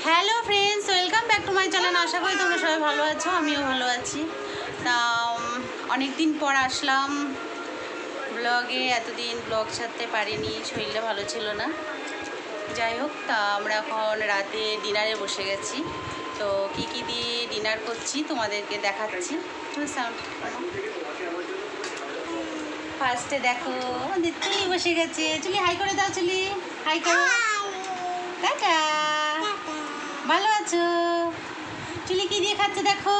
Hello friends, welcome back to my channel. আশা করি তোমরা সবাই ভালো আছো, আমিও ভালো আছি। তা অনেক দিন পর আসলাম ব্লগে। এতদিন ব্লগ ছাড়তে পারিনি, শরীরটা ভালো ছিল না। যাই হোক, তা আমরা এখন রাতে ডিনারে বসে গেছি। তো কি কি দিয়ে ডিনার করছি তোমাদেরকে দেখাচ্ছি। ফার্স্টে দেখো আমাদের চুলি বসে গেছে। চুলি হাই করে দাও, চুলি হাই করো, টাটা। ভালো আছো? চুলি কি দিয়ে খাচ্ছে দেখো,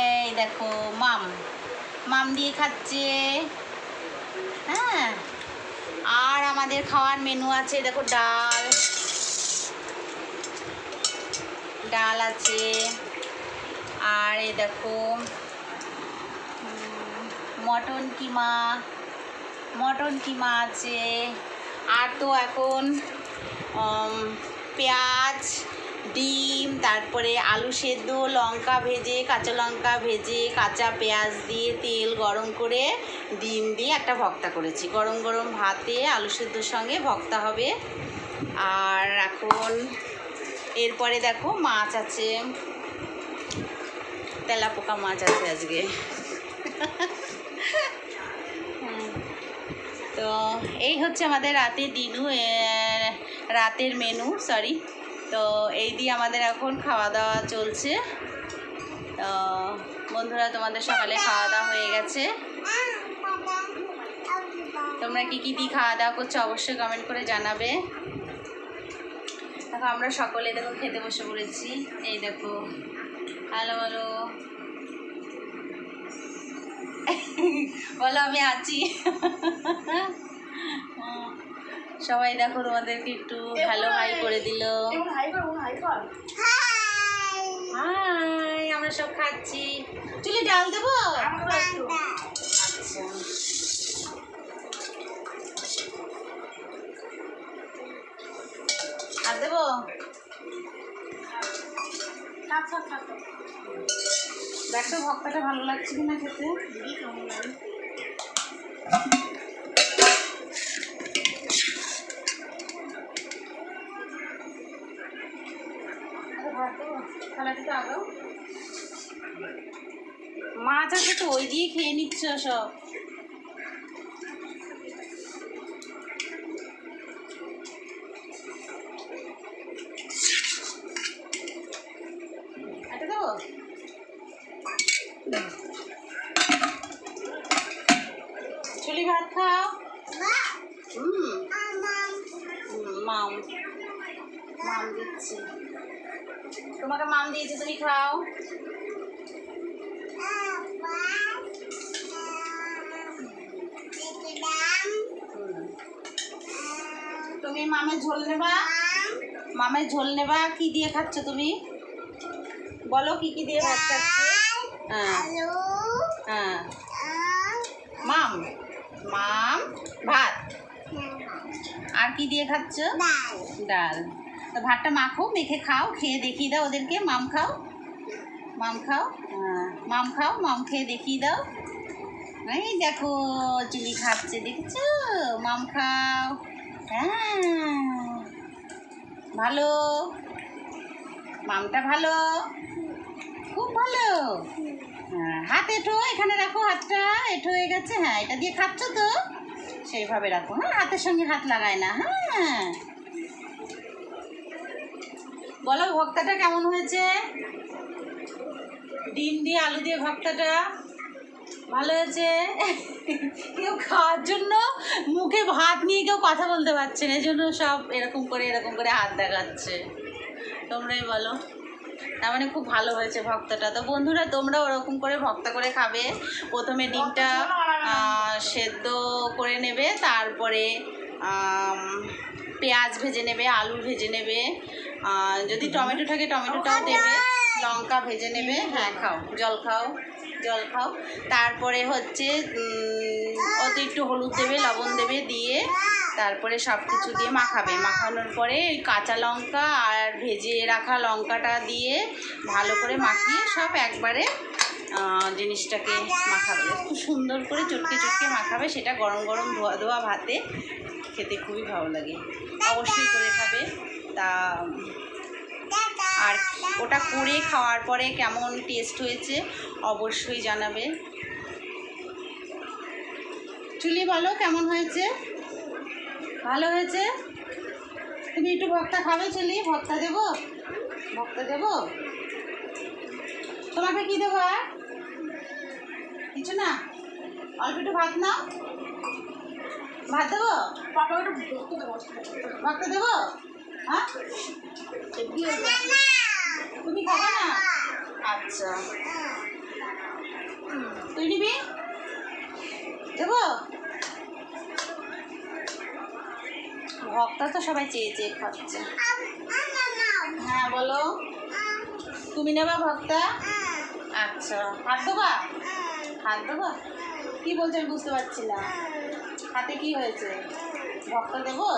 এই দেখো মাম মাম দিয়ে খাচ্ছে। হ্যাঁ, আর আমাদের খাওয়ার মেনু আছে দেখো, ডাল ডাল আছে, আর এই দেখো মটন কিমা আছে। আর তো এখন পেঁয়াজ, ডিম, তারপরে আলু সেদ্ধ, লঙ্কা ভেজে, কাঁচা লঙ্কা ভেজে, কাঁচা পেঁয়াজ দিয়ে তেল গরম করে ডিম দিয়ে একটা ভর্তা করেছি। গরম গরম ভাতে আলু সেদ্ধর সঙ্গে ভর্তা হবে। আর এখন এরপরে দেখো মাছ আছে, তেলাপোকা মাছ আছে আজকে। তো এই হচ্ছে আমাদের রাতের মেনু। তো এই দিয়ে আমাদের এখন খাওয়া দাওয়া চলছে। তো বন্ধুরা, তোমাদের সকালে খাওয়া দাওয়া হয়ে গেছে? তোমরা কি কি দিয়ে খাওয়া দাওয়া করছো অবশ্যই কমেন্ট করে জানাবে। দেখো আমরা সকলে দেখো খেতে বসে পড়েছি। এই দেখো, হ্যালো বলো, বলো আমি আছি। সবাই দেখো তোমাদেরকে একটু হ্যালো হাই করে দিল। হাই, আমরা সব খাচ্ছি। চুলি ডাল দেবো? আচ্ছা, আর দেবো? দেখো ভর্তাটা ভালো লাগছে কিনা খেতে। মাছ আছে তো, ওই দিয়ে খেয়ে নিচ্ছ সব। এটা দেবো? চুলি ভাত খাও। মাম দিচ্ছি তোমাকে, মাম দিয়েছে, তুমি খাও। তুমি মামের ঝোল নেবা। কি দিয়ে খাচ্ছ তুমি? বলো কি কি দিয়ে ভাত খাচ্ছ? হ্যাঁ, মাম ভাত। আর কি দিয়ে খাচ্ছ? ডাল। তো ভাতটা মাখো, মেখে খাও, খেয়ে দেখিয়ে দাও ওদেরকে। মাম খাও। হ্যাঁ, মাম খেয়ে দেখিয়ে দাও। এই দেখো চুলি খাচ্ছে, দেখছো? মাম খাও। হ্যাঁ, ভালো, মামটা ভালো, খুব ভালো। হ্যাঁ, হাত এঁঠো, এখানে রাখো, হাতটা এঁঠো হয়ে গেছে। হ্যাঁ, এটা দিয়ে খাচ্ছ তো, সেইভাবে রাখো। হ্যাঁ, হাতের সঙ্গে হাত লাগায় না। হ্যাঁ, বলো ভর্তাটা কেমন হয়েছে? ডিম দিয়ে আলু দিয়ে ভর্তাটা ভালো হয়েছে। কেউ খাওয়ার জন্য মুখে ভাত নিয়ে কেউ কথা বলতে পারছে না, এই জন্য সব এরকম করে হাত দেখাচ্ছে। তোমরাই বলো। তার মানে খুব ভালো হয়েছে ভর্তাটা। তো বন্ধুরা, তোমরা ওরকম করে ভর্তা করে খাবে। প্রথমে ডিমটা সেদ্ধ করে নেবে, তারপরে পেঁয়াজ ভেজে নেবে, আলু ভেজে নেবে, যদি টমেটো থাকে টমেটোটাও দেবে, লঙ্কা ভেজে নেবে। হ্যাঁ, জল খাও। তারপরে হচ্ছে ওতে একটু হলুদ দেবে, লবণ দেবে, দিয়ে তারপরে সব কিছু দিয়ে মাখানোর পরে ওই কাঁচা লঙ্কা আর ভেজে রাখা লঙ্কাটা দিয়ে ভালো করে মাখিয়ে সব একবারে জিনিসটাকে মাখাবে। খুব সুন্দর করে চটকে মাখাবে। সেটা গরম গরম ধোয়া ভাতে খেতে খুবই ভালো লাগে। অবশ্যই করে খাবে। তা আর ওটা করে খাওয়ার পরে কেমন টেস্ট হয়েছে অবশ্যই জানাবে। চুলি বলো কেমন হয়েছে? ভালো হয়েছে? তুমি একটু ভর্তা খাবে চুলি? ভর্তা দেবো? ভর্তা দেবো? তোমাকে কি দেবো? আর কিছু না, অল্প একটু ভাত নাও। ভাত দেবো? ভর্তা দেবো? হ্যাঁ, তুমি খাবে না? আচ্ছা, তুই নিবি? দেবো? ভর্তা তো সবাই চেয়ে চেয়ে খাচ্ছে। হ্যাঁ বলো, তুমি নেবা ভর্তা? আচ্ছা, হাত দেবা? হাত দেবা? কি বলছো আমি বুঝতে পারছি না। হাতে কি হয়েছে? ভর্তা দেবো?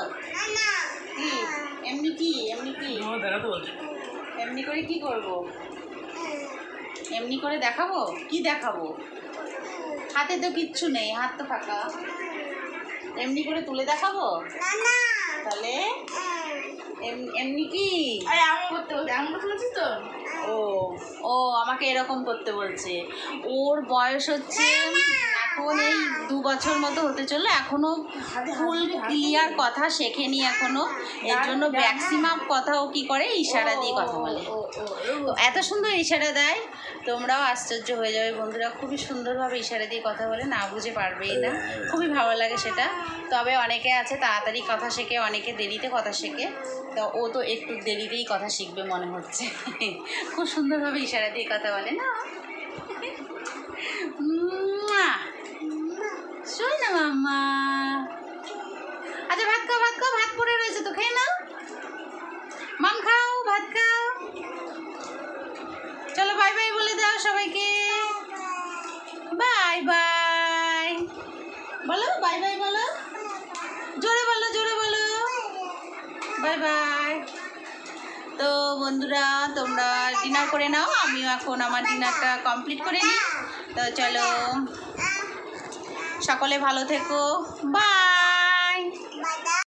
কি এমনি? কি এমনি? কি এমনি করে কি করব? এমনি করে দেখাবো? কি দেখাবো? হাতে তো কিচ্ছু নেই, হাত তো ফাঁকা। এমনি করে তুলে দেখাবো? তাহলে এমনি কি করতে বলছে? এমন করতে বলছিস তো? ও ও আমাকে এরকম করতে বলছে। ওর বয়স হচ্ছে এখন এই 2 বছর মতো হতে চললো, এখনো ফুল ক্লিয়ার কথা শেখেনি এখনো। এর জন্য ম্যাক্সিমাম কথা ও কি করে ইশারা দিয়ে কথা বলে। তো এত সুন্দর ইশারা দেয়, তোমরাও আশ্চর্য হয়ে যাবে বন্ধুরা। খুবই সুন্দরভাবে ইশারা দিয়ে কথা বলে, না বুঝে পারবেই না। খুবই ভালো লাগে সেটা। তবে অনেকে আছে তাড়াতাড়ি কথা শেখে, অনেকে দেরিতে কথা শেখে। তো ও তো একটু দেরিতেই কথা শিখবে মনে হচ্ছে। খুব সুন্দরভাবে ইশারা দিয়ে কথা বলে না। শোন না মাম্মা। আচ্ছা ভাত খাও, ভাত খাও, ভাত পড়ে রয়েছে তো খেয়ে নাও। মাম খাও, ভাত খাও। চলো বাই বাই বলে দাও সবাইকে। বাই বাই বলো, বাই বাই বলো, জোরে বলো, জোরে বলো, বাই বাই। তো বন্ধুরা তোমরা ডিনার করে নাও, আমিও এখন আমার ডিনারটা কমপ্লিট করে নিই। তো চলো, সকলে ভালো থেকো, বাই।